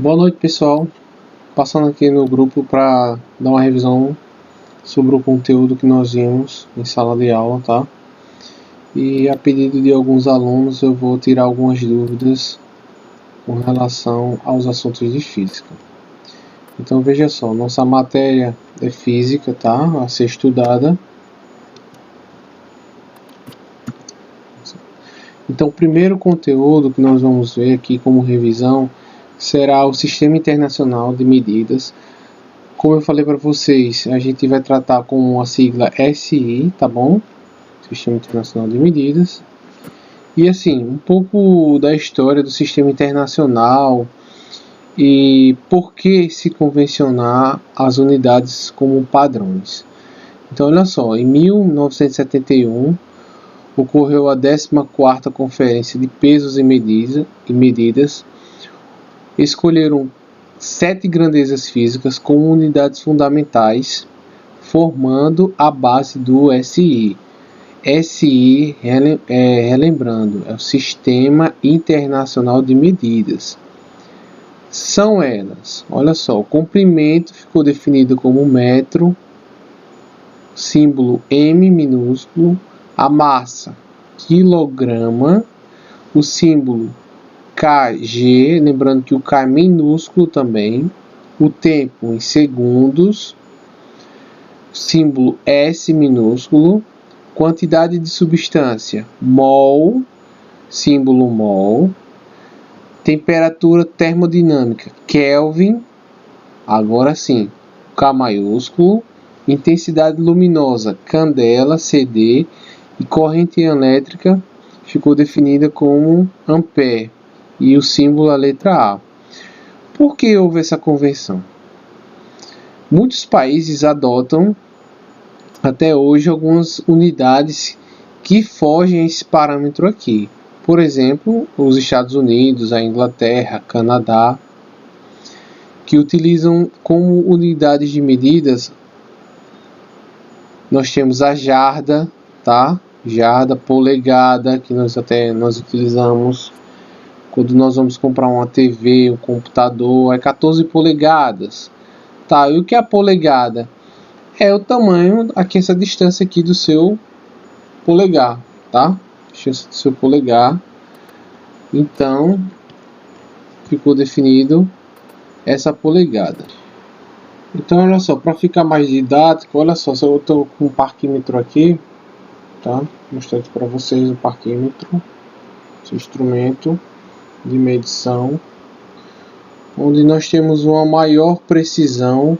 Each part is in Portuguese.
Boa noite, pessoal. Passando aqui no grupo para dar uma revisão sobre o conteúdo que nós vimos em sala de aula, tá? E a pedido de alguns alunos eu vou tirar algumas dúvidas com relação aos assuntos de física. Então veja só, nossa matéria é física, tá? A ser estudada. Então o primeiro conteúdo que nós vamos ver aqui como revisão será o Sistema Internacional de Medidas. Como eu falei para vocês, a gente vai tratar com a sigla SI, tá bom? Sistema Internacional de Medidas. E assim, um pouco da história do Sistema Internacional e por que se convencionar as unidades como padrões. Então, olha só, em 1971 ocorreu a 14ª Conferência de Pesos e Medidas. Escolheram 7 grandezas físicas como unidades fundamentais, formando a base do SI. SI, relembrando, é o Sistema Internacional de Medidas. São elas, olha só, o comprimento ficou definido como metro, símbolo M minúsculo, a massa, quilograma, o símbolo kg, lembrando que o K é minúsculo também, o tempo em segundos, símbolo S minúsculo, quantidade de substância, mol, símbolo mol, temperatura termodinâmica, Kelvin, agora sim, K maiúsculo, intensidade luminosa, candela, CD, e corrente elétrica ficou definida como ampere, e o símbolo a letra A. Por que houve essa convenção? Muitos países adotam até hoje algumas unidades que fogem a esse parâmetro aqui. Por exemplo, os Estados Unidos, a Inglaterra, Canadá, que utilizam como unidades de medidas, nós temos a jarda, tá? Jarda, polegada, que nós utilizamos quando nós vamos comprar uma TV, um computador, é 14 polegadas. Tá, e o que é a polegada? É o tamanho, aqui essa distância aqui do seu polegar, tá? Distância do seu polegar. Então, ficou definido essa polegada. Então, olha só, para ficar mais didático, olha só, se eu estou com um parquímetro aqui, tá? Vou mostrar aqui para vocês o parquímetro, esse instrumento de medição, onde nós temos uma maior precisão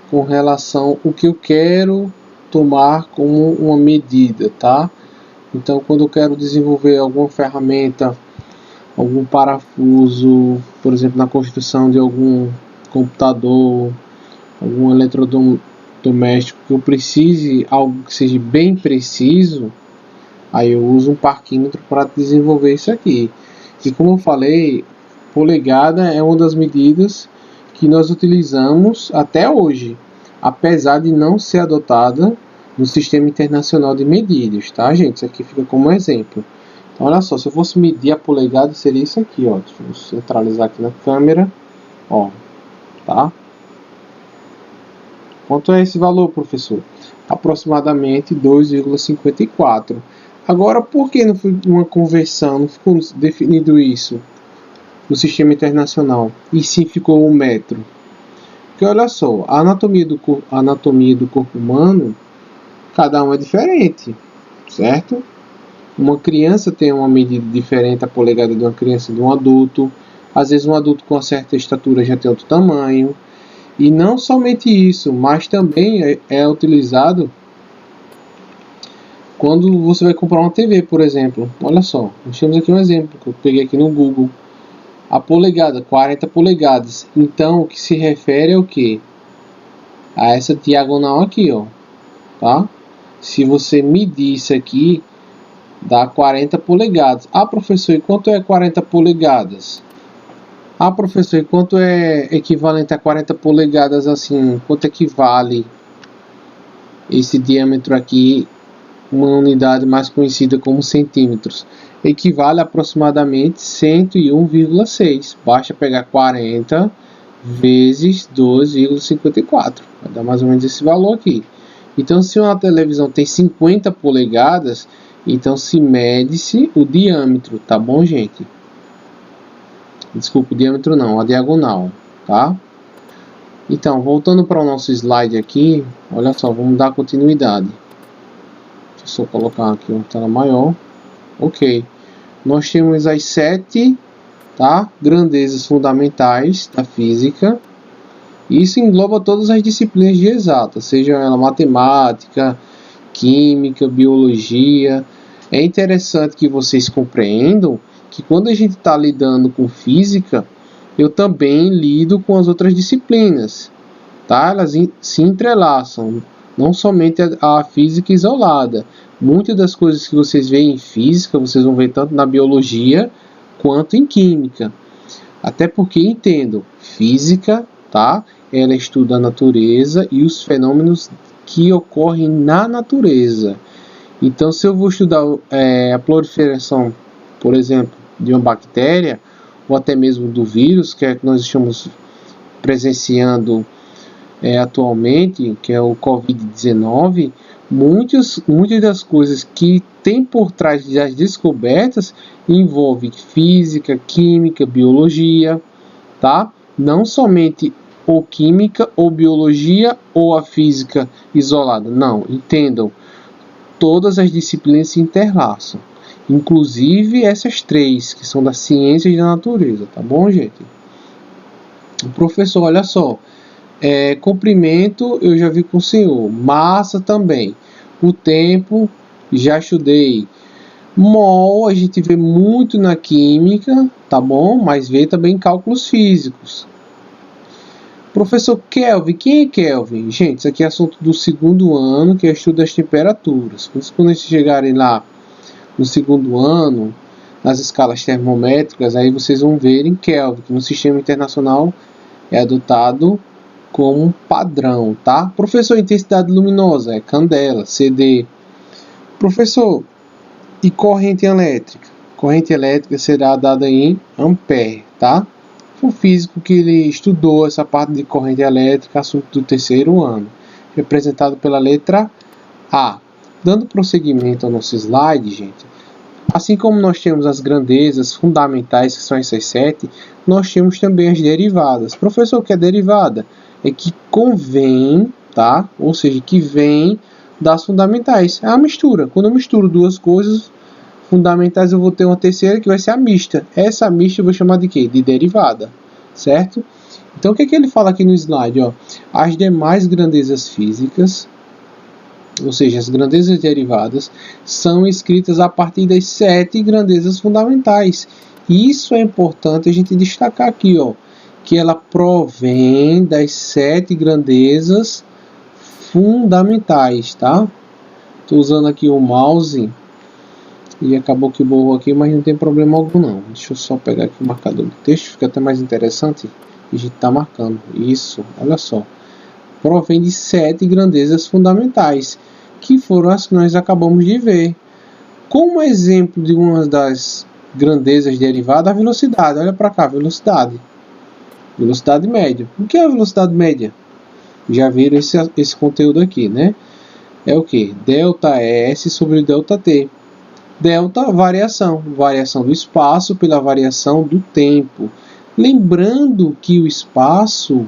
com relação ao que eu quero tomar como uma medida, tá? Então, quando eu quero desenvolver alguma ferramenta, algum parafuso, por exemplo, na construção de algum computador, algum eletrodoméstico, que eu precise algo que seja bem preciso, aí eu uso um parquímetro para desenvolver isso aqui. E como eu falei, polegada é uma das medidas que nós utilizamos até hoje, apesar de não ser adotada no Sistema Internacional de Medidas, tá, gente? Isso aqui fica como exemplo. Então, olha só, se eu fosse medir a polegada, seria isso aqui, ó. Deixa eu centralizar aqui na câmera, ó, tá? Quanto é esse valor, professor? Aproximadamente 2,54. Agora, por que não foi uma conversão, não ficou definido isso no Sistema Internacional, e sim ficou um metro? Porque olha só, a anatomia do corpo humano, cada um é diferente, certo? Uma criança tem uma medida diferente, a polegada de uma criança de um adulto. Às vezes um adulto com uma certa estatura já tem outro tamanho. E não somente isso, mas também é utilizado quando você vai comprar uma TV, por exemplo. Olha só, nós temos aqui um exemplo que eu peguei aqui no Google. A polegada, 40 polegadas. Então, o que se refere ao que? A essa diagonal aqui, ó. Tá? Se você medir isso aqui, dá 40 polegadas. Ah, professor, e quanto é 40 polegadas? Ah, professor, e quanto é equivalente a 40 polegadas assim? Quanto equivale esse diâmetro aqui uma unidade mais conhecida como centímetros, equivale a aproximadamente 101,6. Basta pegar 40 vezes 2,54. Vai dar mais ou menos esse valor aqui. Então, se uma televisão tem 50 polegadas, então se mede-se o diâmetro, tá bom, gente? Desculpa, o diâmetro não, a diagonal, tá? Então, voltando para o nosso slide aqui, olha só, vamos dar continuidade. Deixa eu só colocar aqui uma tela maior. Ok. Nós temos as 7, tá, grandezas fundamentais da física. Isso engloba todas as disciplinas de exatas, seja ela matemática, química, biologia. É interessante que vocês compreendam que quando a gente está lidando com física, eu também lido com as outras disciplinas, tá? Elas se entrelaçam, não somente a física isolada. Muitas das coisas que vocês veem em física, vocês vão ver tanto na biologia quanto em química. Até porque, entendo, física, tá? Ela estuda a natureza e os fenômenos que ocorrem na natureza. Então, se eu vou estudar a proliferação, por exemplo, de uma bactéria, ou até mesmo do vírus, que é que nós estamos presenciando atualmente, que é o Covid-19, muitas das coisas que tem por trás das descobertas envolve física, química, biologia, tá? Não somente ou química, ou biologia, ou a física isolada. Não, entendam. Todas as disciplinas se interlaçam. Inclusive essas 3, que são das ciências da natureza. Tá bom, gente? O professor, olha só. Comprimento, eu já vi com o senhor. Massa também. O tempo, já estudei. Mol, a gente vê muito na química, tá bom? Mas vê também em cálculos físicos. Professor Kelvin, quem é Kelvin? Gente, isso aqui é assunto do 2º ano, que é estudo das temperaturas. Por isso, quando vocês chegarem lá no 2º ano, nas escalas termométricas, aí vocês vão ver em Kelvin, que no sistema internacional é adotado como padrão, tá? Professor, intensidade luminosa é candela, CD. Professor, e corrente elétrica? Corrente elétrica será dada em ampere, tá? O físico que ele estudou essa parte de corrente elétrica, assunto do 3º ano, representado pela letra A. Dando prosseguimento ao nosso slide, gente, assim como nós temos as grandezas fundamentais, que são essas 7, nós temos também as derivadas. Professor, o que é derivada? É que convém, tá? Ou seja, que vem das fundamentais. É a mistura. Quando eu misturo duas coisas fundamentais, eu vou ter uma terceira que vai ser a mista. Essa mista eu vou chamar de quê? De derivada, certo? Então, o que ele fala aqui no slide? Ó? As demais grandezas físicas, ou seja, as grandezas derivadas, são escritas a partir das 7 grandezas fundamentais. E isso é importante a gente destacar aqui, ó, que ela provém das 7 grandezas fundamentais, tá? Estou usando aqui o mouse e acabou que borrou aqui, mas não tem problema algum não. Deixa eu só pegar aqui o marcador do texto, fica até mais interessante. A gente está marcando isso, olha só. Provém de 7 grandezas fundamentais, que foram as que nós acabamos de ver. Como exemplo de uma das grandezas derivadas, a velocidade. Olha para cá, velocidade. Velocidade média. O que é a velocidade média? Já viram esse conteúdo aqui, né? É o que? Delta S sobre delta T. Delta, variação. Variação do espaço pela variação do tempo. Lembrando que o espaço,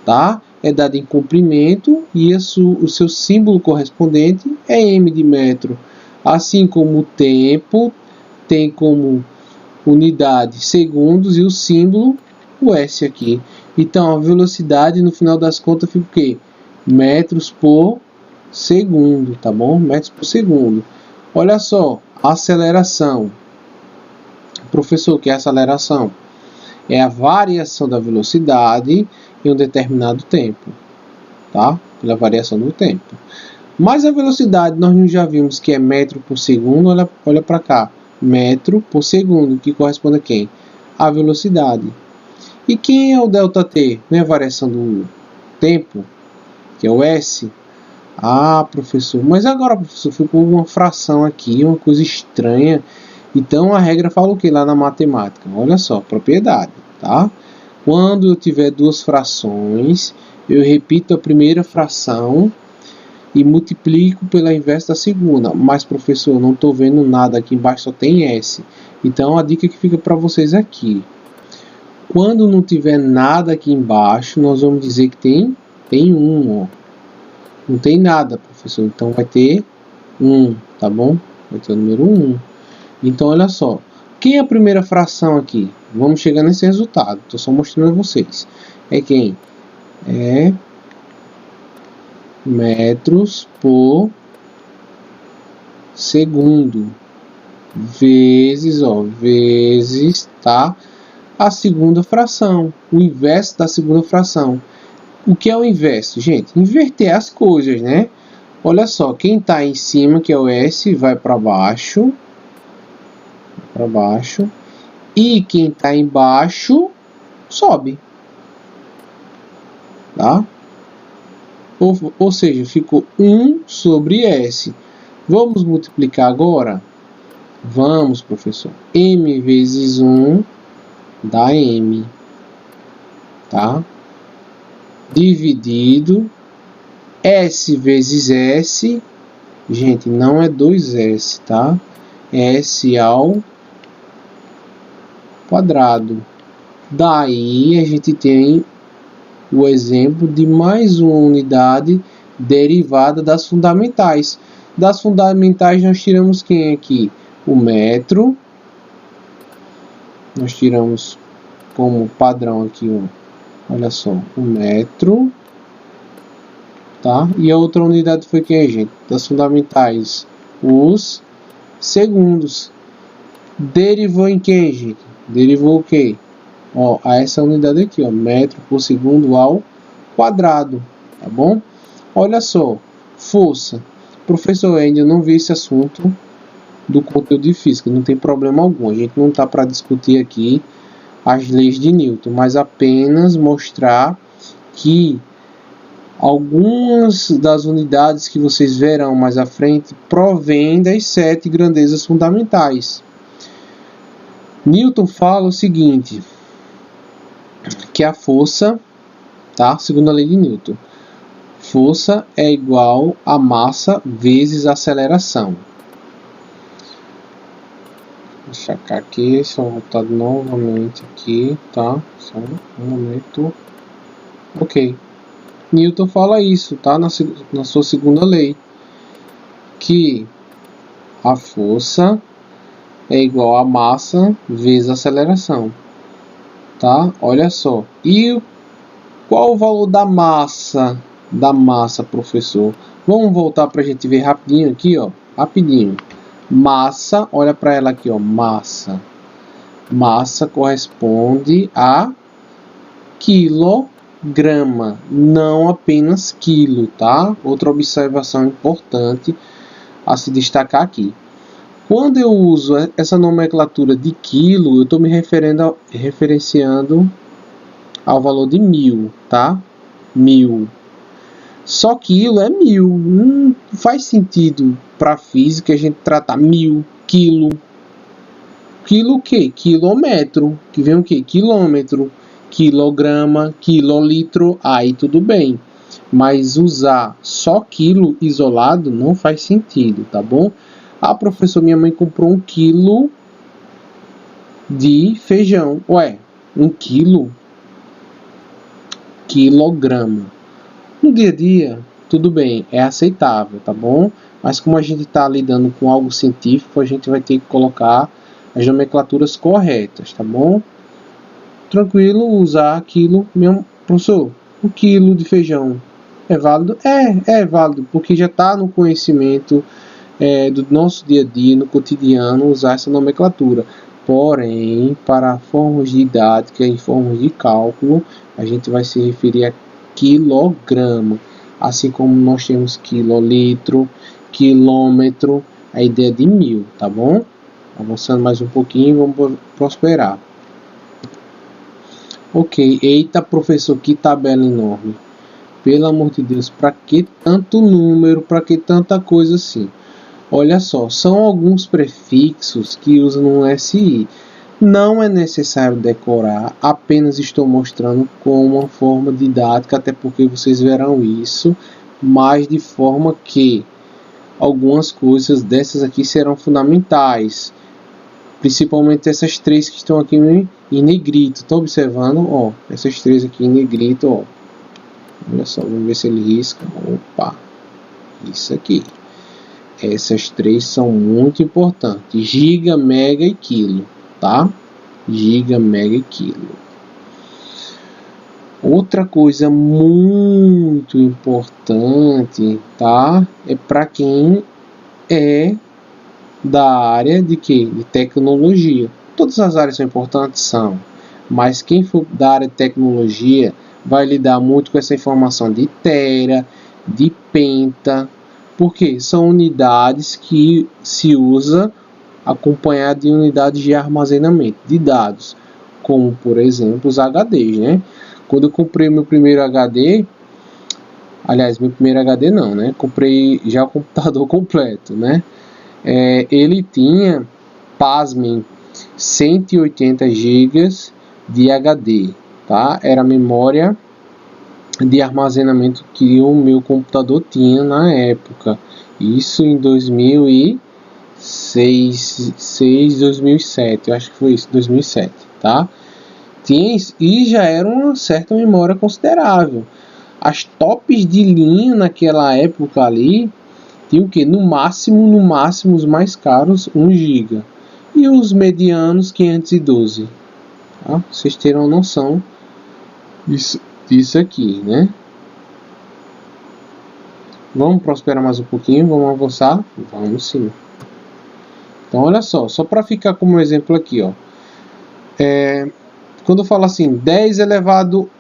tá, é dado em comprimento e o seu símbolo correspondente é m de metro. Assim como o tempo tem como unidade segundos e o símbolo o S aqui. Então a velocidade no final das contas fica o quê? Metros por segundo, tá bom? Metros por segundo. Olha só, aceleração. Professor, o que é aceleração? É a variação da velocidade em um determinado tempo, tá? Pela variação do tempo. Mas a velocidade nós já vimos que é metro por segundo. Olha para cá, metro por segundo, que corresponde a quem? A velocidade. E quem é o delta T? Não é a variação do tempo, que é o S? Ah, professor, mas agora, professor, ficou uma fração aqui, uma coisa estranha. Então a regra fala o que lá na matemática? Olha só, propriedade, tá? Quando eu tiver duas frações, eu repito a primeira fração e multiplico pela inversa da segunda. Mas, professor, não estou vendo nada, aqui embaixo só tem S. Então a dica que fica para vocês aqui: quando não tiver nada aqui embaixo, nós vamos dizer que tem 1, ó. Não tem nada, professor, então vai ter 1, tá bom? Vai ter o número 1. Então, olha só. Quem é a primeira fração aqui? Vamos chegar nesse resultado. Estou só mostrando a vocês. É quem? É metros por segundo. Vezes, ó. Vezes, tá? A segunda fração. O inverso da segunda fração. O que é o inverso? Gente, inverter as coisas, né? Olha só. Quem está em cima, que é o S, vai para baixo. Para baixo, e quem está embaixo sobe, tá? Ou seja, ficou 1 sobre S. Vamos multiplicar agora? Vamos, professor. M vezes 1 dá M, tá? Dividido S vezes S, gente, não é 2S, tá? É S ao quadrado. Daí a gente tem o exemplo de mais uma unidade derivada das fundamentais. Das fundamentais nós tiramos quem aqui? O metro. Nós tiramos como padrão aqui, ó, olha só, o metro. Tá? E a outra unidade foi quem, gente? Das fundamentais, os segundos. Derivou em quem, gente? Derivou o quê? Ó, a essa unidade aqui, ó, metro por segundo ao quadrado, tá bom? Olha só, força. Professor, ainda não vi esse assunto do conteúdo de física, não tem problema algum. A gente não está para discutir aqui as leis de Newton, mas apenas mostrar que algumas das unidades que vocês verão mais à frente provêm das 7 grandezas fundamentais. Newton fala o seguinte, que a força, tá? Segundo a lei de Newton, força é igual a massa vezes a aceleração. Deixa eu checar aqui, só voltar novamente aqui, tá? Só um momento. Ok. Newton fala isso, tá? Na sua segunda lei, que a força é igual a massa vezes a aceleração, tá? Olha só. E qual o valor da massa? Da massa, professor. Vamos voltar para a gente ver rapidinho aqui, ó. Rapidinho. Massa, olha para ela aqui, ó. Massa. Massa corresponde a quilograma, não apenas quilo, tá? Outra observação importante a se destacar aqui. Quando eu uso essa nomenclatura de quilo, eu estou me referenciando ao valor de 1000, tá? 1000. Só quilo é 1000. Não faz sentido para a física a gente tratar 1000, quilo. Quilo o quê? Quilômetro. Que vem o quê? Quilômetro. Quilograma, quilolitro. Aí tudo bem. Mas usar só quilo isolado não faz sentido, tá bom? Ah, professor, minha mãe comprou 1 quilo de feijão. Ué, 1 quilo? Quilograma. No dia a dia, tudo bem, é aceitável, tá bom? Mas como a gente está lidando com algo científico, a gente vai ter que colocar as nomenclaturas corretas, tá bom? Tranquilo, usar quilo mesmo. Professor, 1 quilo de feijão é válido? É válido, porque já está no conhecimento do nosso dia a dia, no cotidiano, usar essa nomenclatura. Porém, para formas didáticas e formas de cálculo, a gente vai se referir a quilograma, assim como nós temos quilolitro, quilômetro, a ideia de 1000, tá bom? Avançando mais um pouquinho, vamos prosperar. Ok, eita professor, que tabela enorme. Pelo amor de Deus, para que tanto número, para que tanta coisa assim? Olha só, são alguns prefixos que usam no SI. Não é necessário decorar, apenas estou mostrando como uma forma didática, até porque vocês verão isso, mas de forma que algumas coisas dessas aqui serão fundamentais. Principalmente essas três que estão aqui em negrito. Estão observando? Ó, essas três aqui em negrito, ó. Olha só, vamos ver se ele risca. Opa, isso aqui. Essas três são muito importantes. Giga, mega e quilo, tá? Giga, mega e quilo. Outra coisa muito importante, tá? É para quem é da área de quê? De tecnologia. Todas as áreas são importantes, são. Mas quem for da área de tecnologia vai lidar muito com essa informação de tera, de penta, porque são unidades que se usa acompanhado de unidades de armazenamento de dados, como por exemplo os HDs, né? Quando eu comprei meu primeiro HD, aliás, meu primeiro HD não, né? Comprei já o computador completo, né? Ele tinha, pasmem, 180 GB de HD, tá? Era a memória de armazenamento que o meu computador tinha na época. Isso em 2006, 2007, eu acho que foi isso, 2007, tá? E já era uma certa memória considerável. As tops de linha naquela época ali tinham o que? No máximo, os mais caros, 1 GB. E os medianos, 512. Tá? Vocês terão noção disso aqui, né? Vamos prosperar mais um pouquinho, vamos avançar? Vamos sim. Então, olha só para ficar como exemplo aqui, ó. Quando eu falo assim, 10 elevado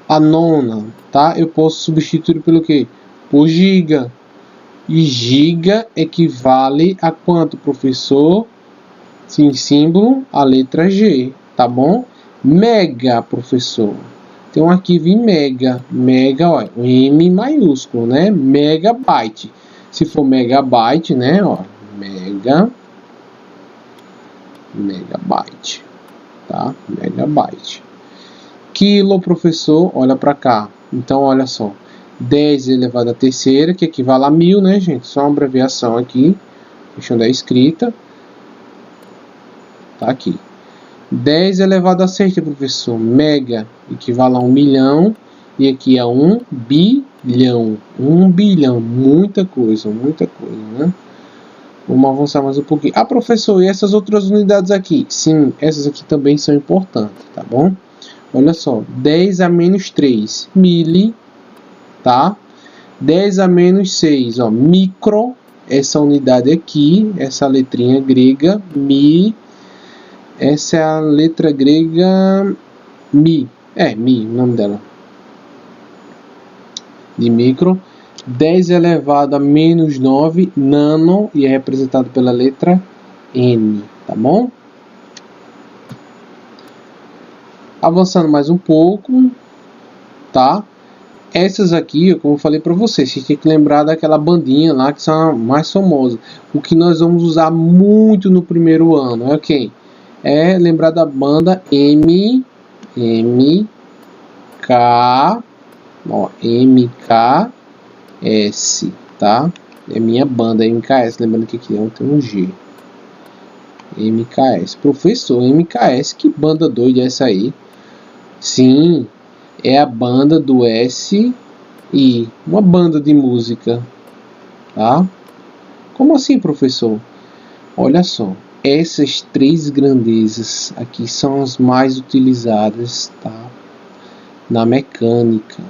a nona, tá? Eu posso substituir pelo quê? Por giga. E giga equivale a quanto, professor? Sim, símbolo, a letra G, tá bom? Mega, professor. Tem um arquivo em mega. Mega, ó, M maiúsculo, né? Megabyte. Se for megabyte, né? Ó, megabyte. Tá? Megabyte. Quilo, professor, olha para cá. Então, olha só. 10 elevado à terceira, que equivale a 1000, né, gente? Só uma abreviação aqui. Deixa eu dar a escrita. Tá aqui. 10 elevado à sexta, professor. Mega equivale a 1 milhão. E aqui é 1 bilhão. 1 bilhão. Muita coisa, né? Vamos avançar mais um pouquinho. Ah, professor, e essas outras unidades aqui? Sim, essas aqui também são importantes, tá bom? Olha só. 10 a menos 3. Mili. Tá? 10 a menos 6. Ó, micro. Essa unidade aqui. Essa letrinha grega. Mi. Essa é a letra grega Mi. Mi, o nome dela. De micro. 10 elevado a menos 9, nano, e é representado pela letra N, tá bom? Avançando mais um pouco, tá? Essas aqui, como eu falei para vocês, vocês têm que lembrar daquela bandinha lá que são mais famosas. O que nós vamos usar muito no primeiro ano é quem? É lembrar da banda MK, ó, MKS, tá? É minha banda MKS, lembrando que aqui tem um G. MKS, professor, MKS, que banda doida é essa aí? Sim, é a banda do SI, uma banda de música, tá? Como assim, professor? Olha só, essas três grandezas aqui são as mais utilizadas, tá? Na mecânica: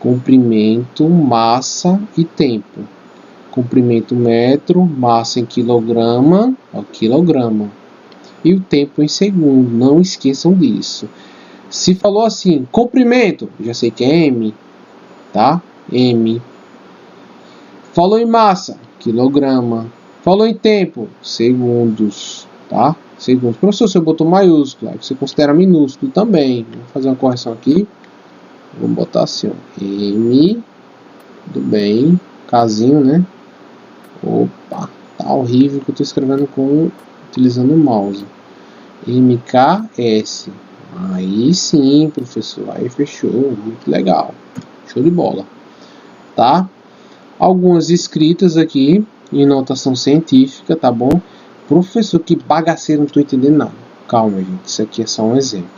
comprimento, massa e tempo. Comprimento metro, massa em quilograma, ó, quilograma, e o tempo em segundo. Não esqueçam disso. Se falou assim, comprimento, já sei que é M, tá? M. Falou em massa, quilograma. Falou em tempo, segundos, tá? Segundos. Professor, você botou maiúsculo, aí você considera minúsculo também. Vou fazer uma correção aqui. Vamos botar assim, ó. M, tudo bem, casinho, né? Opa, tá horrível que eu tô escrevendo utilizando o mouse. MKS. Aí sim, professor, aí fechou, muito legal, show de bola, tá? Algumas escritas aqui em notação científica, tá bom? Professor, que bagaceiro, não tô entendendo nada. Calma, gente, isso aqui é só um exemplo.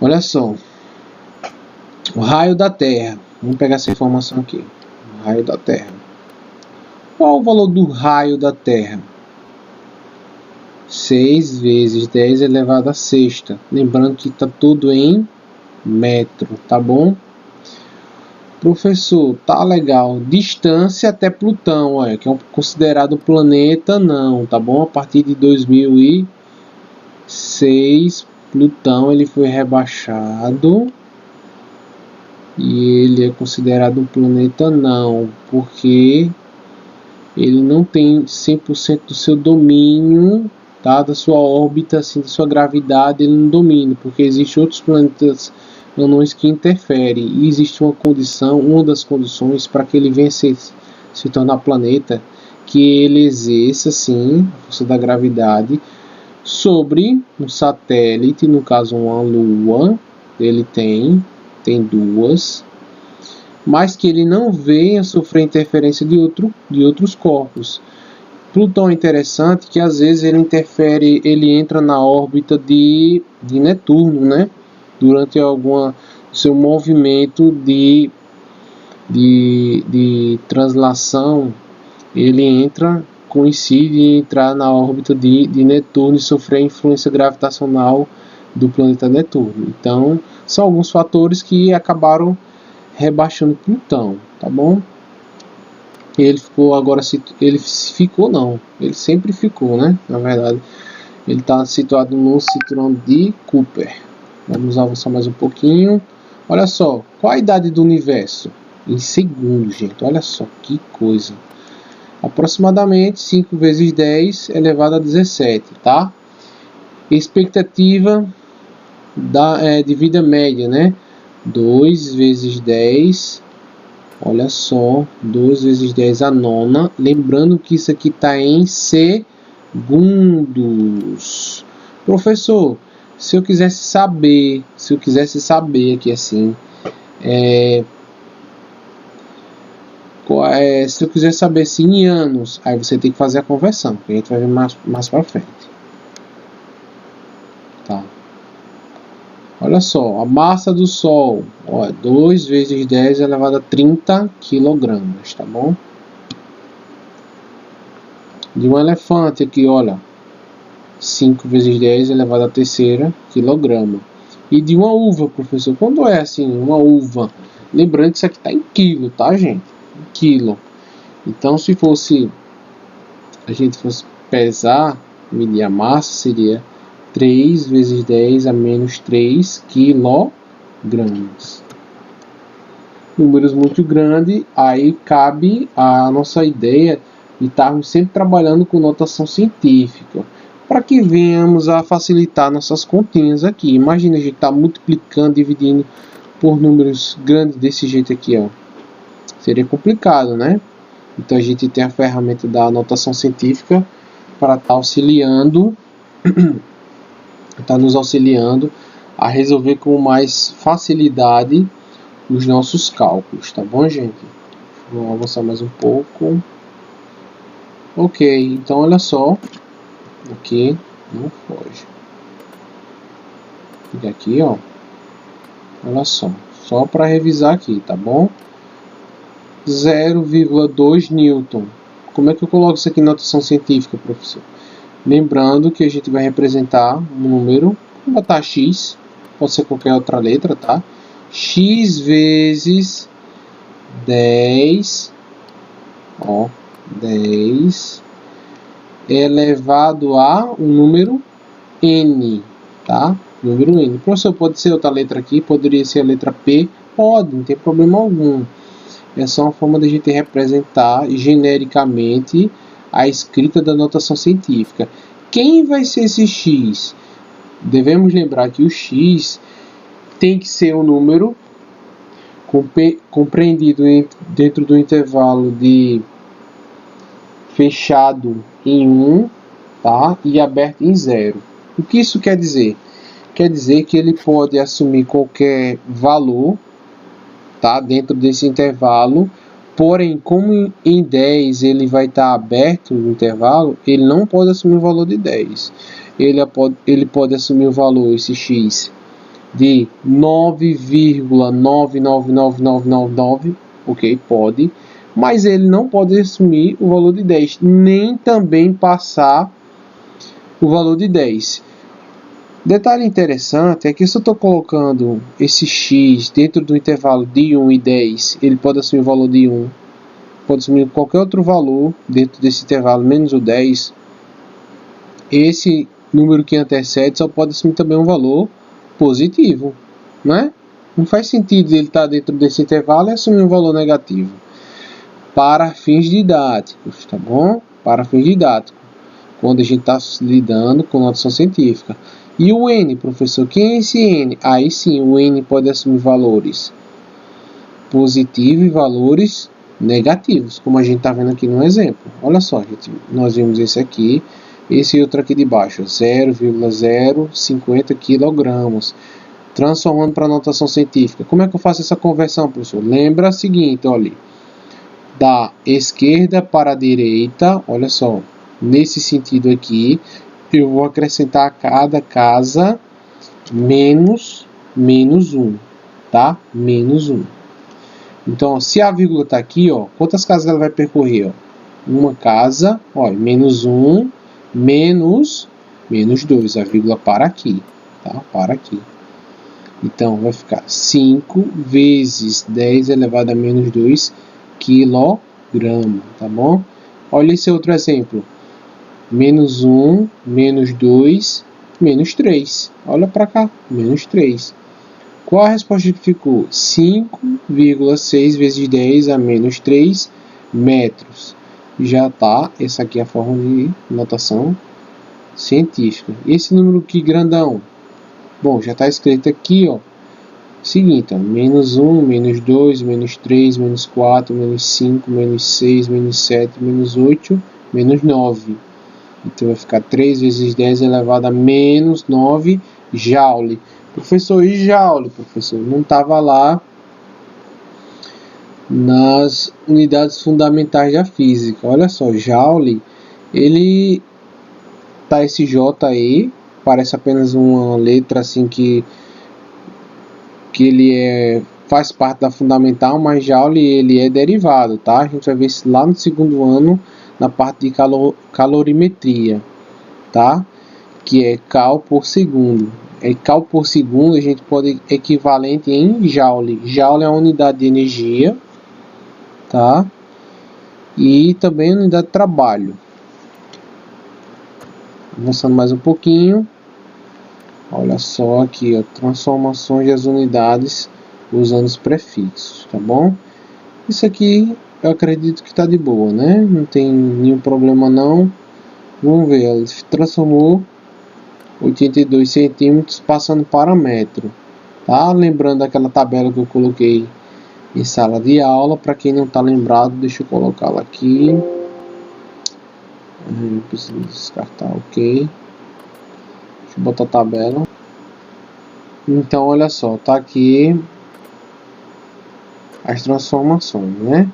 Olha só, o raio da Terra. Vamos pegar essa informação aqui. O raio da Terra. Qual o valor do raio da Terra? 6 vezes 10 elevado a sexta. Lembrando que está tudo em metro, tá bom? Professor, tá legal. Distância até Plutão, olha, que é considerado planeta, não, tá bom? A partir de 2006, Plutão ele foi rebaixado e ele é considerado um planeta, não, porque ele não tem 100% do seu domínio, tá? Da sua órbita, assim, da sua gravidade, ele não domina, porque existem outros planetas anões que interferem, e existe uma das condições para que ele venha se tornar planeta, que ele exerça, sim, a força da gravidade sobre um satélite, no caso uma lua, ele tem duas, mas que ele não venha sofrer interferência de outros corpos. Plutão é interessante que às vezes ele interfere, ele entra na órbita de Netuno, né? Durante seu movimento de translação, ele coincide em entrar na órbita de Netuno e sofrer a influência gravitacional do planeta Netuno. Então, são alguns fatores que acabaram rebaixando Plutão, tá bom? Ele sempre ficou, né? Na verdade, ele está situado no cinturão de Kuiper. Vamos avançar mais um pouquinho. Olha só, qual a idade do universo? Em segundos, gente. Olha só que coisa. Aproximadamente 5 vezes 10 elevado a 17, tá? Expectativa de vida média, né? 2 vezes 10. Olha só, 2 vezes 10 a nona. Lembrando que isso aqui está em segundos. Professor, se eu quisesse saber aqui assim, se eu quiser saber assim, em anos, aí você tem que fazer a conversão, que a gente vai ver mais para frente. Tá. Olha só, a massa do Sol, 2 vezes 10 elevado a 30 kg, tá bom? De um elefante aqui, olha, 5 vezes 10 elevado a terceira quilograma. E de uma uva, professor, quando é assim, uma uva? Lembrando que isso aqui está em quilo, tá, gente? Em quilo. Então, se a gente fosse pesar, medir a massa, seria 3 vezes 10 a menos 3 quilogramas. Números muito grandes, aí cabe a nossa ideia de estarmos sempre trabalhando com notação científica, para que venhamos a facilitar nossas continhas aqui. Imagina a gente estar multiplicando, dividindo por números grandes desse jeito aqui, ó. Seria complicado, né? Então a gente tem a ferramenta da notação científica para estar auxiliando, nos auxiliando a resolver com mais facilidade os nossos cálculos, tá bom, gente? Vamos avançar mais um pouco. Ok, então olha só. Aqui, não foge. E aqui, ó. Olha só para revisar aqui, tá bom? 0,2 Newton. Como é que eu coloco isso aqui em notação científica, professor? Lembrando que a gente vai representar um número, vou botar x, pode ser qualquer outra letra, tá? X vezes 10, 10 elevado a um número n, tá? Número n. Professor, pode ser outra letra aqui, poderia ser a letra P, pode, não tem problema algum. É só uma forma de a gente representar genericamente a escrita da notação científica. Quem vai ser esse x? Devemos lembrar que o x tem que ser um número compreendido dentro do intervalo de fechado em 1, tá? E aberto em 0. O que isso quer dizer? Quer dizer que ele pode assumir qualquer valor, tá? Dentro desse intervalo, porém, como em 10 ele vai estar aberto no intervalo, ele não pode assumir o valor de 10. Ele pode assumir o valor, esse x, de 9,999999, ok, pode, mas ele não pode assumir o valor de 10, nem também passar o valor de 10. Detalhe interessante é que se eu estou colocando esse x dentro do intervalo de 1 e 10, ele pode assumir o valor de 1, pode assumir qualquer outro valor dentro desse intervalo, menos o 10. Esse número que antecede só pode assumir também um valor positivo, né? Não faz sentido ele estar dentro desse intervalo e assumir um valor negativo. Para fins didáticos, tá bom? Para fins didáticos, quando a gente está lidando com notação científica. E o n, professor? Quem é esse n? Aí sim, o n pode assumir valores positivos e valores negativos, como a gente está vendo aqui no exemplo. Olha só, gente, nós vimos esse aqui, esse outro aqui de baixo, 0,050 kg. Transformando para notação científica. Como é que eu faço essa conversão, professor? Lembra o seguinte, olha, da esquerda para a direita, olha só, nesse sentido aqui, eu vou acrescentar a cada casa menos 1, tá? Menos 1. Então, se a vírgula está aqui, ó, quantas casas ela vai percorrer? Ó? Uma casa, ó, menos 1, menos 2, a vírgula para aqui, tá? Para aqui. Então, vai ficar 5 vezes 10 elevado a menos 2 quilograma, tá bom? Olha esse outro exemplo. Menos 1, menos 2, menos 3. Olha para cá, menos 3. Qual a resposta que ficou? 5,6 vezes 10 a menos 3 metros. Já tá, essa aqui é a forma de notação científica. Esse número aqui grandão, bom, já está escrito aqui, ó. Seguinte, ó, menos 1, menos 2, menos 3, menos 4, menos 5, menos 6, menos 7, menos 8, menos 9. Então vai ficar 3 vezes 10 elevado a menos 9 joule. Professor, e joule, professor? Não estava lá nas unidades fundamentais da física. Olha só, joule, ele tá esse J aí, parece apenas uma letra assim que ele faz parte da fundamental, mas joule ele é derivado, tá? A gente vai ver isso lá no segundo ano, na parte de calorimetria, tá? Que é cal por segundo. Cal por segundo a gente pode equivalente em joule. Joule é uma unidade de energia, tá? E também unidade de trabalho. Avançando mais um pouquinho. Olha só aqui, ó, transformações das unidades usando os prefixos, tá bom? Isso aqui eu acredito que está de boa, né? Não tem nenhum problema não. Vamos ver, ela transformou 82 centímetros passando para metro, tá? Lembrando aquela tabela que eu coloquei em sala de aula. Para quem não está lembrado, deixa eu colocá-la aqui. Eu preciso descartar, ok. Deixa eu botar a tabela. Então, olha só, tá aqui as transformações, né?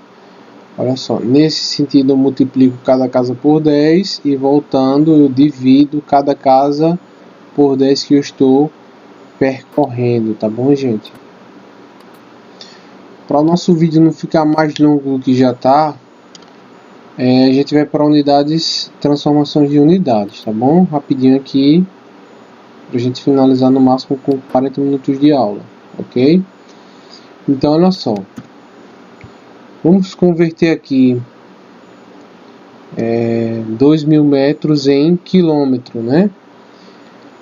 Olha só, nesse sentido eu multiplico cada casa por 10 e voltando eu divido cada casa por 10 que eu estou percorrendo, tá bom, gente? Para o nosso vídeo não ficar mais longo do que já tá, a gente vai para unidades, transformações de unidades, tá bom? Rapidinho aqui, para a gente finalizar no máximo com 40 minutos de aula, ok? Então, olha só. Vamos converter aqui 2.000 metros em quilômetro, né?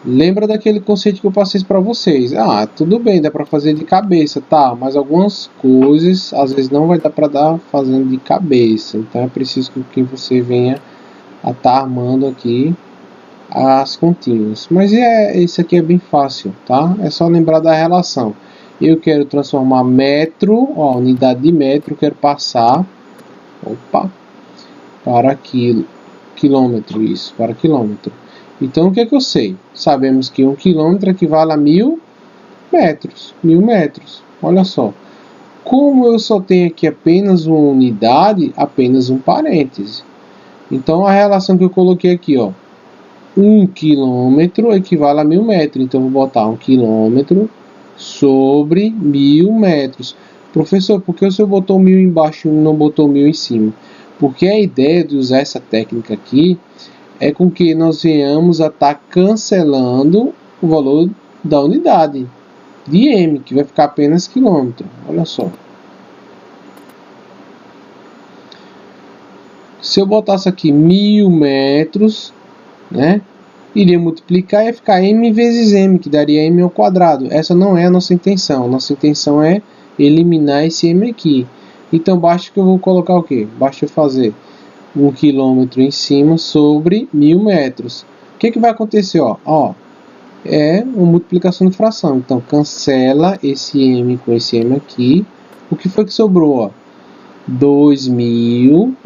Lembra daquele conceito que eu passei para vocês? Ah, tudo bem, dá para fazer de cabeça, tá? Mas algumas coisas, às vezes não vai dar para dar fazendo de cabeça. Então é preciso que você venha a estar armando aqui as contínuas. Mas esse aqui é bem fácil, tá? É só lembrar da relação. Eu quero transformar metro, ó, unidade de metro, quero passar, para quilômetro, isso, para quilômetro. Então, o que é que eu sei? Sabemos que 1 quilômetro equivale a 1000 metros. 1000 metros. Olha só. Como eu só tenho aqui apenas uma unidade, apenas um parêntese. Então, a relação que eu coloquei aqui, ó, 1 quilômetro equivale a 1000 metros. Então, eu vou botar 1 quilômetro sobre 1000 metros. Professor, por que o senhor botou 1000 embaixo e não botou 1000 em cima? Porque a ideia de usar essa técnica aqui é com que nós venhamos a estar cancelando o valor da unidade de m, que vai ficar apenas quilômetro. Olha só. Se eu botasse aqui 1000 metros, né, iria multiplicar e ia ficar m vezes m, que daria m ao quadrado. Essa não é a nossa intenção. Nossa intenção é eliminar esse m aqui. Então, basta que eu vou colocar o quê? Basta eu fazer 1 quilômetro em cima sobre 1000 metros. O que vai acontecer? Ó, é uma multiplicação de fração. Então, cancela esse m com esse m aqui. O que foi que sobrou? Ó? 2000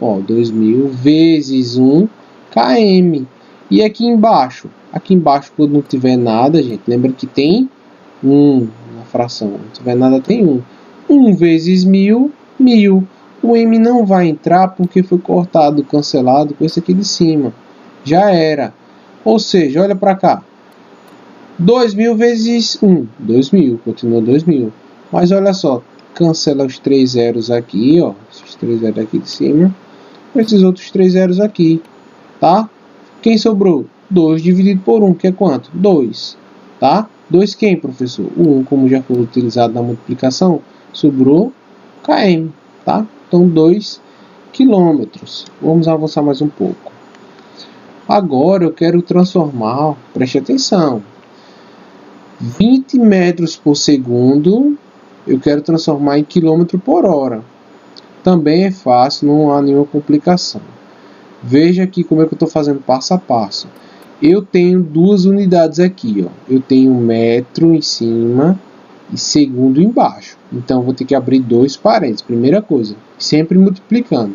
vezes 1 km. E aqui embaixo? Aqui embaixo, quando não tiver nada, gente, lembra que tem 1 na fração. Não tiver nada, tem 1. 1 vezes 1000, 1000. O m não vai entrar porque foi cortado, cancelado com esse aqui de cima. Já era. Ou seja, olha para cá. 2000 vezes 1, 2000, continua 2000. Mas olha só, cancela os 3 zeros aqui, ó, esses 3 zeros aqui de cima, esses outros 3 zeros aqui, tá? Quem sobrou? 2 dividido por 1, que é quanto? 2, tá? 2 quem, professor? O 1, como já foi utilizado na multiplicação, sobrou km, tá? Então, 2 quilômetros. Vamos avançar mais um pouco. Agora, eu quero transformar, preste atenção, 20 metros por segundo, eu quero transformar em quilômetro por hora. Também é fácil, não há nenhuma complicação. Veja aqui como é que eu estou fazendo passo a passo. Eu tenho duas unidades aqui, ó. Eu tenho metro em cima e segundo embaixo. Então, eu vou ter que abrir dois parênteses. Primeira coisa, sempre multiplicando.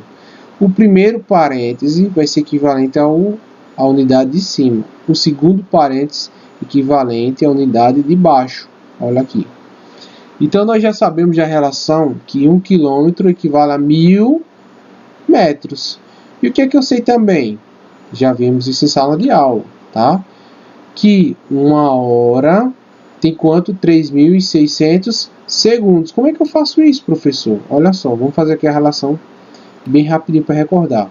O primeiro parêntese vai ser equivalente à unidade de cima. O segundo parêntese equivalente à unidade de baixo. Olha aqui. Então, nós já sabemos a relação que 1 km equivale a 1000 metros. E o que é que eu sei também? Já vimos isso em sala de aula, tá? Que 1 hora tem quanto? 3.600 segundos. Como é que eu faço isso, professor? Olha só, vamos fazer aqui a relação bem rapidinho para recordar.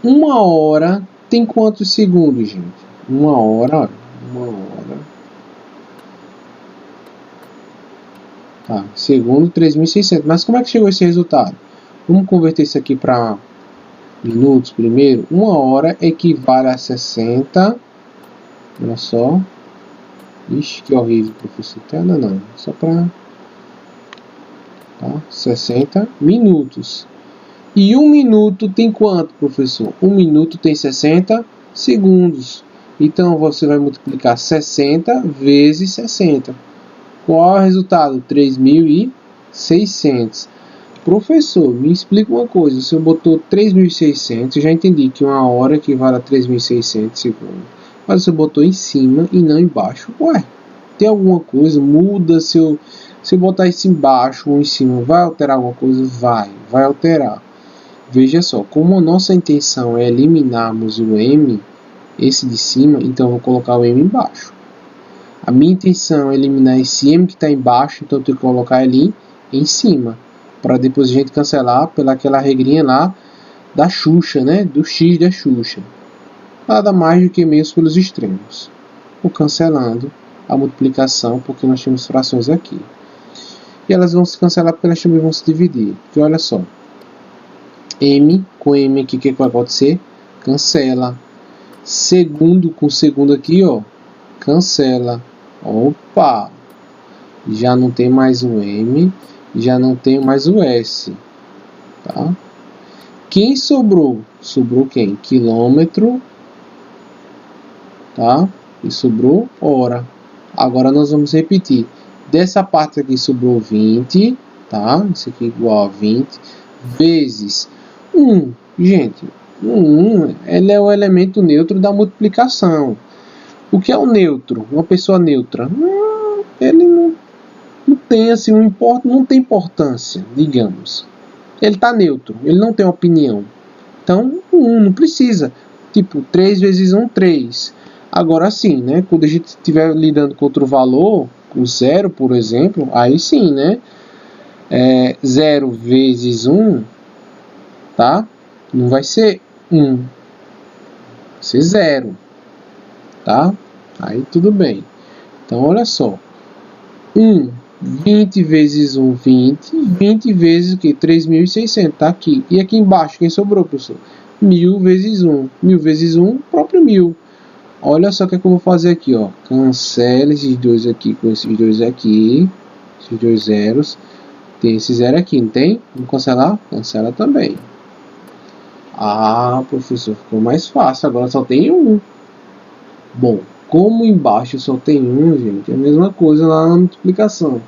1 hora tem quantos segundos, gente? 1 hora, 1 hora. Tá, segundo 3.600. Mas como é que chegou esse resultado? Vamos converter isso aqui para minutos primeiro. 1 hora equivale a 60. Olha só. Ixi, que horrível, professor. Não. Só para... Tá? 60 minutos. E 1 minuto tem quanto, professor? 1 minuto tem 60 segundos. Então, você vai multiplicar 60 vezes 60. Qual é o resultado? 3.600. Professor, me explica uma coisa. Se eu botou 3.600, eu já entendi que 1 hora equivale a 3.600 segundos. Mas você botou em cima e não embaixo. Ué, tem alguma coisa? Muda se eu botar isso embaixo ou em cima. Vai alterar alguma coisa? Vai alterar. Veja só, como a nossa intenção é eliminarmos o M, esse de cima, então eu vou colocar o M embaixo. A minha intenção é eliminar esse M que está embaixo, então eu tenho que colocar ele em cima. Para depois a gente cancelar pelaquela regrinha lá da Xuxa, né? Do X da Xuxa. Nada mais do que meios pelos extremos. Vou cancelando a multiplicação, porque nós temos frações aqui. E elas vão se cancelar porque elas também vão se dividir. Porque olha só. M com M aqui, o que vai acontecer? Cancela. Segundo com segundo aqui, ó. Cancela. Opa! Já não tem mais o M. Já não tem mais o S. Tá? Quem sobrou? Sobrou quem? Quilômetro tá? E sobrou hora. Agora nós vamos repetir. Dessa parte aqui sobrou 20, tá? Isso aqui é igual a 20 vezes 1. Gente, o 1 ele é o elemento neutro da multiplicação. O que é o neutro? Uma pessoa neutra? Ele não tem assim não tem importância, digamos. Ele está neutro, ele não tem opinião. Então, o 1 não precisa. Tipo, 3 vezes 1, 3. Agora sim, né? Quando a gente estiver lidando com outro valor, o 0, por exemplo, aí sim, né? 0 vezes 1, tá? Não vai ser 1. Vai ser 0, tá? Aí tudo bem. Então, olha só. 20 vezes 1, 20. 20 vezes o que? 3.600. Tá aqui. E aqui embaixo, quem sobrou, professor? 1.000 vezes 1. 1.000 vezes 1, próprio 1.000. Olha só o que é que eu vou fazer aqui, ó. Cancela esses dois aqui com esses dois aqui. Esses dois zeros. Tem esse zero aqui, não tem? Vamos cancelar? Cancela também. Ah, professor, ficou mais fácil. Agora só tem 1. Bom, como embaixo só tem 1, gente, é a mesma coisa lá na multiplicação.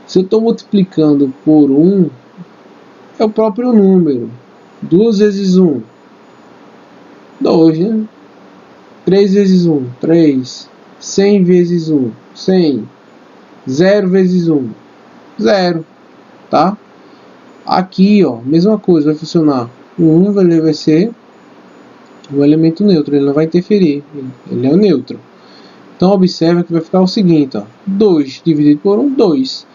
Se eu estou multiplicando por 1, é o próprio número. 2 vezes 1, 2, né? 3 vezes 1, 3. 100 vezes 1, 100. 0 vezes 1, 0. Tá? Aqui, ó, mesma coisa, vai funcionar. O 1 vai ser o elemento neutro, ele não vai interferir, ele é o neutro. Então, observa que vai ficar o seguinte, ó, 2 dividido por 1, 2.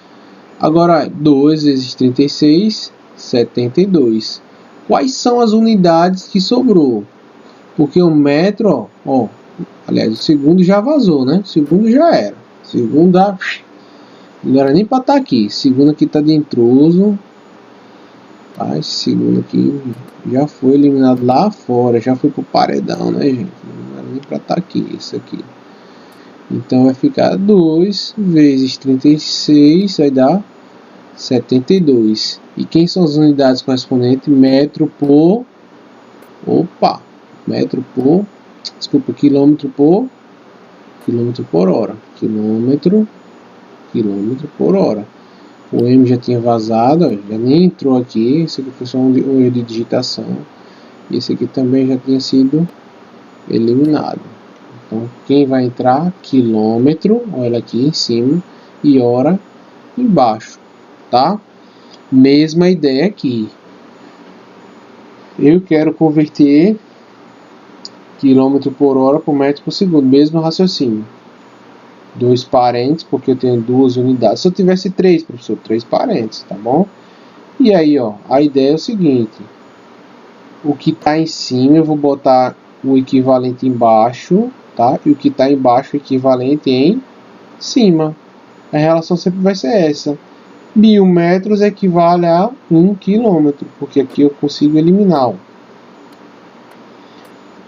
Agora, 2 vezes 36, 72. Quais são as unidades que sobrou? Porque o metro, ó, aliás, o segundo já vazou, né? O segundo já era. O segundo não era nem para estar aqui. O segundo aqui está de intruso. Tá? Esse segundo aqui já foi eliminado lá fora. Já foi pro paredão, né, gente? Não era nem para estar aqui, isso aqui. Então vai ficar 2 vezes 36, vai dar 72. E quem são as unidades correspondentes? Metro por... Opa! Metro por... Desculpa, quilômetro por hora. Quilômetro por hora. O M já tinha vazado, ó, já nem entrou aqui. Esse aqui foi só um erro de digitação. E esse aqui também já tinha sido eliminado. Então, quem vai entrar? Quilômetro, olha aqui em cima, e hora embaixo, tá? Mesma ideia aqui. Eu quero converter quilômetro por hora por metro por segundo, mesmo raciocínio. 2 parênteses, porque eu tenho 2 unidades. Se eu tivesse 3, professor, 3 parênteses, tá bom? E aí, ó, a ideia é o seguinte. O que está em cima, eu vou botar o equivalente embaixo, tá? E o que está embaixo, o equivalente em cima. A relação sempre vai ser essa. 1.000 metros equivale a 1 quilômetro, porque aqui eu consigo eliminar.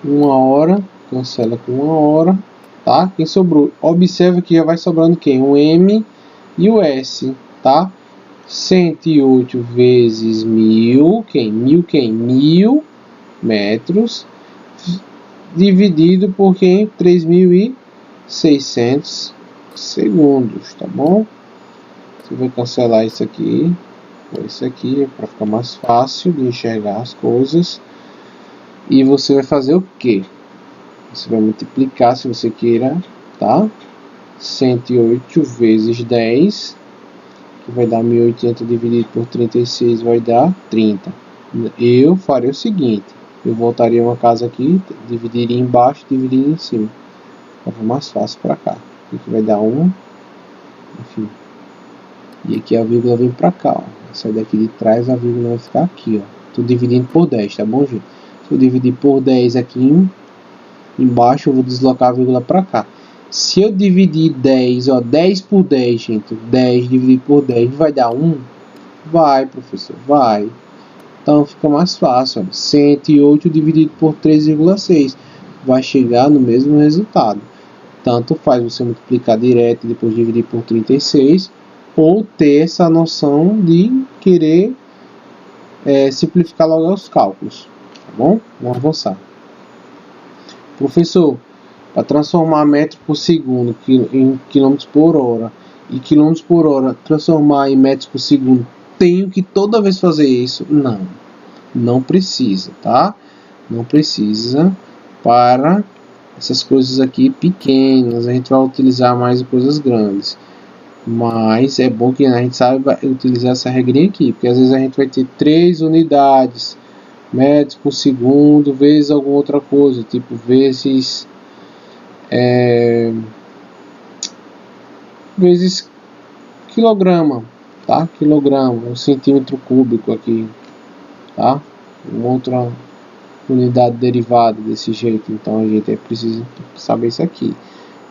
1 hora, cancela com 1 hora, tá? Quem sobrou? Observa que já vai sobrando quem? O M e o S, tá? 108 vezes 1.000, quem? 1.000 metros, dividido por quem? 3.600 segundos, tá bom? Você vai cancelar isso aqui com isso aqui, para ficar mais fácil de enxergar as coisas. E você vai fazer o que? Você vai multiplicar, se você queira, tá? 108 vezes 10, que vai dar 1.800 dividido por 36, vai dar 30. Eu farei o seguinte, eu voltaria uma casa aqui, dividiria embaixo, dividiria em cima. Fica mais fácil para cá. Aqui vai dar 1, enfim. E aqui a vírgula vem para cá, ó. Sai daqui de trás, a vírgula vai ficar aqui, ó. Tô dividindo por 10, tá bom, gente? Se eu dividir por 10 aqui embaixo, eu vou deslocar a vírgula para cá. Se eu dividir 10, ó, 10 por 10, gente, 10 dividido por 10, vai dar 1? Vai, professor, vai. Então fica mais fácil, ó. 108 dividido por 3,6 vai chegar no mesmo resultado. Tanto faz você multiplicar direto e depois dividir por 36, ou ter essa noção de querer simplificar logo os cálculos, tá bom? Vamos avançar. Professor, para transformar metro por segundo em quilômetros por hora e quilômetros por hora transformar em metros por segundo, tenho que toda vez fazer isso? Não, não precisa, tá? Não precisa. Para essas coisas aqui pequenas, a gente vai utilizar mais coisas grandes. Mas é bom que a gente saiba utilizar essa regrinha aqui, porque às vezes a gente vai ter 3 unidades, metros por segundo, vezes alguma outra coisa, tipo vezes vezes quilograma, tá? Quilograma, um centímetro cúbico aqui, tá? Uma outra unidade derivada desse jeito, então a gente precisa saber isso aqui.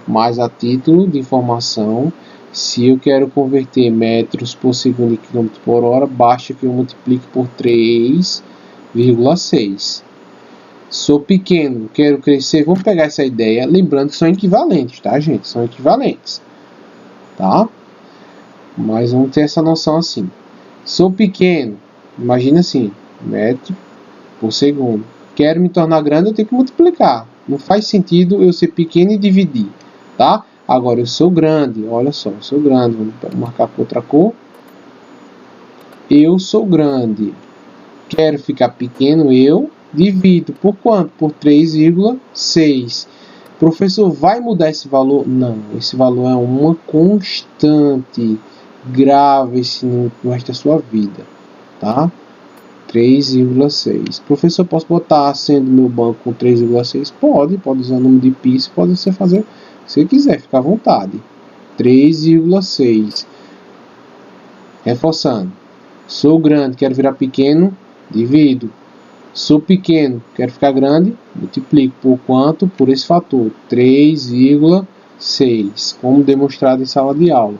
Mas a título de informação, se eu quero converter metros por segundo em quilômetro por hora, basta que eu multiplique por 3,6. Sou pequeno, quero crescer, vamos pegar essa ideia, lembrando que são equivalentes, tá, gente? São equivalentes, tá? Mas vamos ter essa noção assim. Sou pequeno, imagina assim, metro por segundo. Quero me tornar grande, eu tenho que multiplicar. Não faz sentido eu ser pequeno e dividir, tá? Agora eu sou grande, olha só, eu sou grande. Vamos marcar com outra cor. Eu sou grande. Quero ficar pequeno, eu divido por quanto? Por 3,6. Professor, vai mudar esse valor? Não, esse valor é uma constante. Grave-se no resto da sua vida, tá? 3,6. Professor, posso botar a senha do meu banco com 3,6? Pode usar o número de PIS, pode você fazer se quiser, fica à vontade. 3,6. Reforçando. Sou grande, quero virar pequeno, divido. Sou pequeno, quero ficar grande, multiplico por quanto? Por esse fator, 3,6, como demonstrado em sala de aula.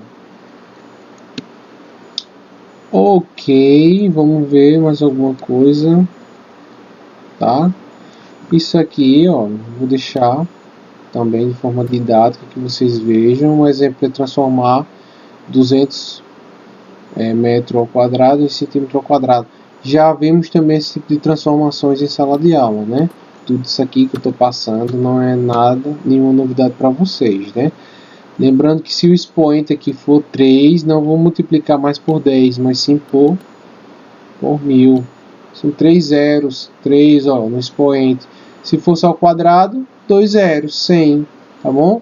Ok, vamos ver mais alguma coisa, tá? Isso aqui, ó, vou deixar também de forma didática que vocês vejam. Um exemplo é transformar 200 metros ao quadrado em centímetro ao quadrado. Já vimos também esse tipo de transformações em sala de aula, né? Tudo isso aqui que eu estou passando não é nada, nenhuma novidade para vocês, né? Lembrando que se o expoente aqui for 3, não vou multiplicar mais por 10, mas sim por 1000. São 3 zeros, 3 ó, no expoente. Se fosse ao quadrado, 2 zeros, 100, tá bom?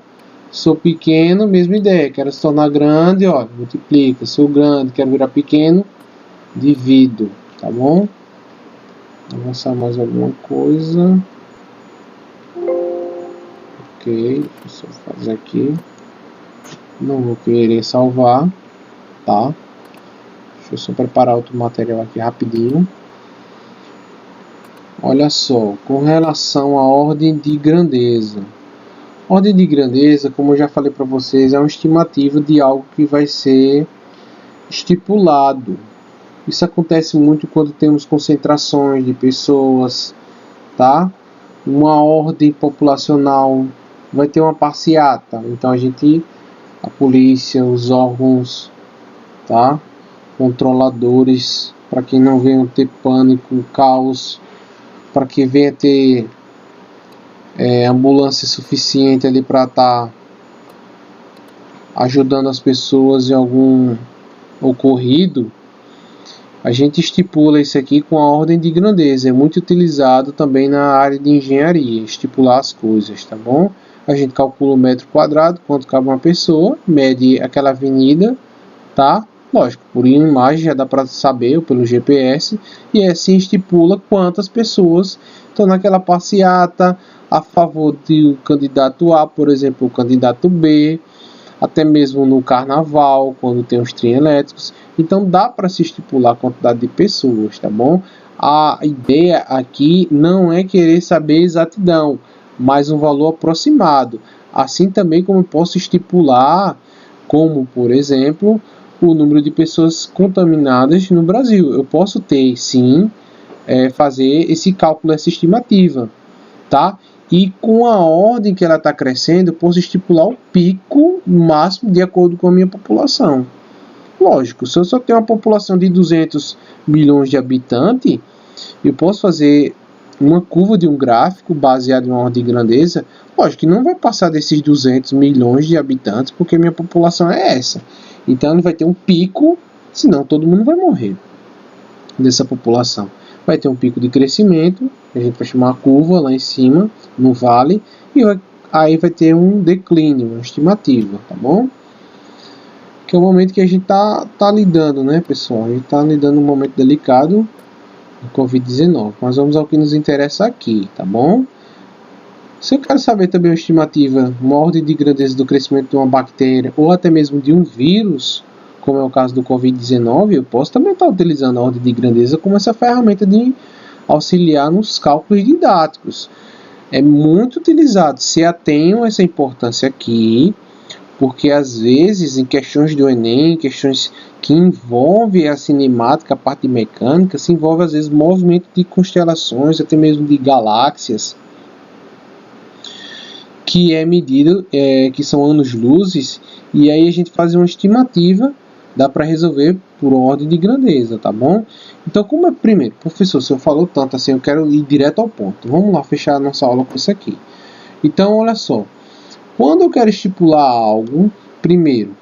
Sou pequeno, mesma ideia, quero se tornar grande, ó, multiplica. Sou grande, quero virar pequeno, divido, tá bom? Vou avançar mais alguma coisa. Ok, deixa eu só fazer aqui. Não vou querer salvar, tá? Deixa eu só preparar outro material aqui rapidinho. Olha só, com relação à ordem de grandeza. Ordem de grandeza, como eu já falei para vocês, é uma estimativa de algo que vai ser estipulado. Isso acontece muito quando temos concentrações de pessoas, tá? Uma ordem populacional vai ter uma passeata, então a polícia, os órgãos, tá? Controladores, para que não venham ter pânico, caos, para que venha ter ambulância suficiente ali para estar ajudando as pessoas em algum ocorrido. A gente estipula isso aqui com a ordem de grandeza. É muito utilizado também na área de engenharia, estipular as coisas, tá bom? A gente calcula o metro quadrado, quanto cabe uma pessoa, mede aquela avenida, tá? Lógico, por imagem já dá para saber, pelo GPS, e assim estipula quantas pessoas estão naquela passeata a favor do candidato A, por exemplo, o candidato B, até mesmo no carnaval, quando tem os trens elétricos. Então dá para se estipular a quantidade de pessoas, tá bom? A ideia aqui não é querer saber exatidão, mas um valor aproximado. Assim também como posso estipular, como por exemplo, o número de pessoas contaminadas no Brasil. Eu posso ter, sim, fazer esse cálculo, essa estimativa, tá? E com a ordem que ela está crescendo, eu posso estipular o pico máximo de acordo com a minha população. Lógico, se eu só tenho uma população de 200 milhões de habitantes, eu posso fazer uma curva de um gráfico baseado em uma ordem de grandeza, lógico que não vai passar desses 200 milhões de habitantes, porque minha população é essa. Então ele vai ter um pico, senão todo mundo vai morrer dessa população. Vai ter um pico de crescimento, a gente vai chamar uma curva lá em cima, no vale, e aí vai ter um declínio, uma estimativa, tá bom? Que é o momento que a gente tá lidando, né, pessoal? A gente tá lidando num momento delicado do Covid-19, mas vamos ao que nos interessa aqui, tá bom? Se eu quero saber também uma estimativa, uma ordem de grandeza do crescimento de uma bactéria ou até mesmo de um vírus, como é o caso do Covid-19, eu posso também estar utilizando a ordem de grandeza como essa ferramenta de auxiliar nos cálculos didáticos. É muito utilizado, se atenham a essa importância aqui, porque às vezes em questões do Enem, questões que envolvem a cinemática, a parte mecânica, se envolve às vezes movimento de constelações, até mesmo de galáxias, que é medido, que são anos-luzes, e aí a gente faz uma estimativa, dá para resolver por ordem de grandeza, tá bom? Então, como é primeiro, professor, o senhor falou tanto assim, eu quero ir direto ao ponto. Vamos lá fechar a nossa aula com isso aqui. Então, olha só, quando eu quero estipular algo, primeiro,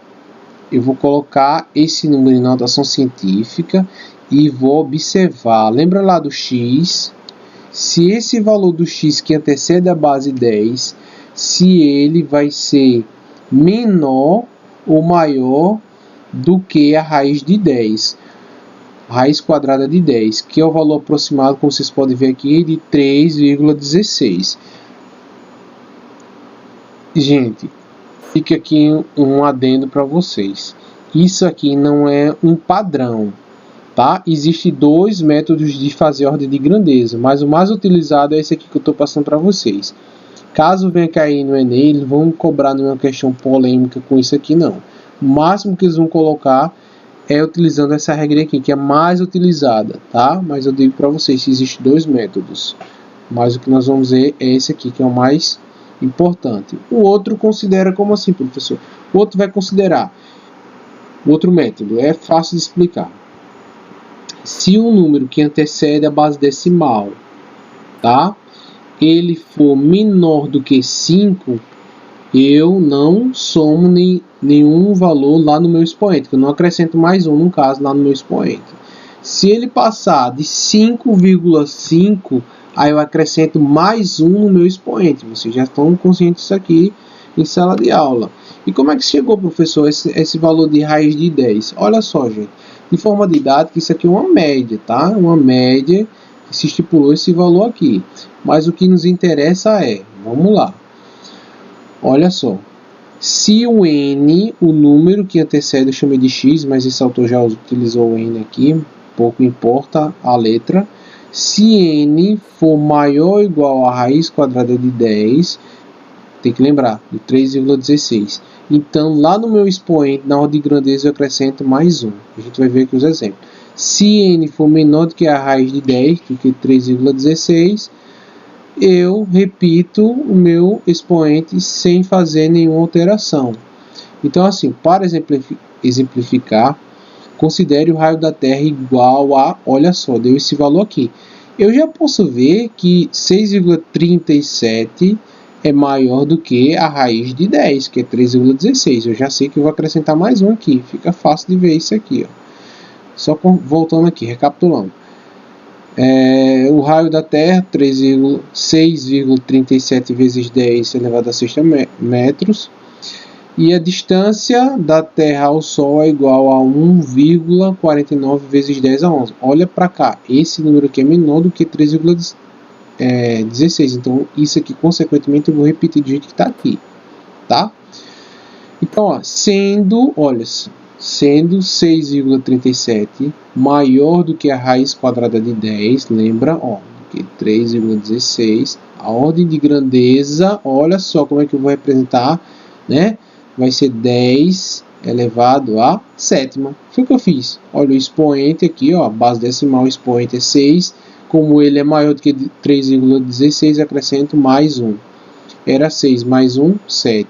eu vou colocar esse número em notação científica e vou observar, lembra lá do x, se esse valor do x que antecede a base 10, se ele vai ser menor ou maior do que a raiz de 10, raiz quadrada de 10, que é o valor aproximado, como vocês podem ver aqui, de 3,16. Gente, fica aqui um adendo para vocês. Isso aqui não é um padrão, tá? Existem dois métodos de fazer ordem de grandeza, mas o mais utilizado é esse aqui que eu estou passando para vocês. Caso venha cair no Enem, eles vão cobrar nenhuma questão polêmica com isso aqui, não. O máximo que eles vão colocar é utilizando essa regra aqui, que é mais utilizada, tá? Mas eu digo para vocês que existem dois métodos. Mas o que nós vamos ver é esse aqui, que é o mais importante. O outro considera como assim, professor? O outro vai considerar o outro método, é fácil de explicar. Se um número que antecede a base decimal, tá? Ele for menor do que 5, eu não somo nenhum valor lá no meu expoente, eu não acrescento mais um, no caso, lá no meu expoente. Se ele passar de 5,5, aí eu acrescento mais um no meu expoente. Vocês já estão conscientes disso aqui em sala de aula. E como é que chegou, professor, esse valor de raiz de 10? Olha só, gente. De forma didática, isso aqui é uma média, tá? Uma média que se estipulou esse valor aqui. Mas o que nos interessa é, vamos lá. Olha só. Se o n, o número que antecede, eu chamei de x, mas esse autor já utilizou o n aqui, pouco importa a letra. Se n for maior ou igual a raiz quadrada de 10, tem que lembrar, de 3,16. Então, lá no meu expoente, na ordem de grandeza, eu acrescento mais um. A gente vai ver aqui os exemplos. Se n for menor do que a raiz de 10, do que 3,16, eu repito o meu expoente sem fazer nenhuma alteração. Então, assim, para exemplificar, considere o raio da Terra igual a, olha só, deu esse valor aqui. Eu já posso ver que 6,37 é maior do que a raiz de 10, que é 3,16. Eu já sei que eu vou acrescentar mais um aqui. Fica fácil de ver isso aqui, ó. Só voltando aqui, recapitulando. O raio da Terra, 6,37 vezes 10 elevado a 6 metros. E a distância da Terra ao Sol é igual a 1,49 vezes 10 a 11. Olha para cá, esse número aqui é menor do que 3,16. Então, isso aqui, consequentemente, eu vou repetir do jeito que está aqui, tá? Então, ó, sendo 6,37 maior do que a raiz quadrada de 10, lembra, ó, que 3,16, a ordem de grandeza, olha só como é que eu vou representar, né? Vai ser 10 elevado a sétima. Foi o que eu fiz. Olha o expoente aqui, ó, base decimal, o expoente é 6. Como ele é maior do que 3,16, acrescento mais 1. Era 6 mais 1, 7.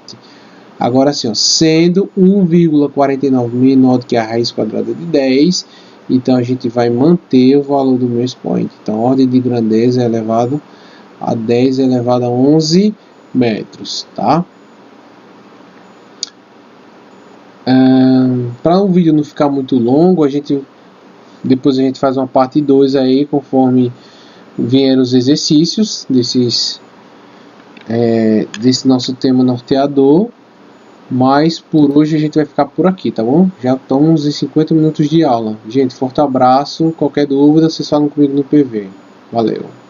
Agora assim, ó, sendo 1,49 menor do que a raiz quadrada de 10, Então a gente vai manter o valor do meu expoente. Então a ordem de grandeza é elevado a 10 elevado a 11 metros, tá? Para o vídeo não ficar muito longo, depois a gente faz uma parte 2 aí, conforme vierem os exercícios desse nosso tema norteador. Mas por hoje a gente vai ficar por aqui, tá bom? Já estamos em 50 minutos de aula. Gente, forte abraço. Qualquer dúvida, vocês falam comigo no PV. Valeu!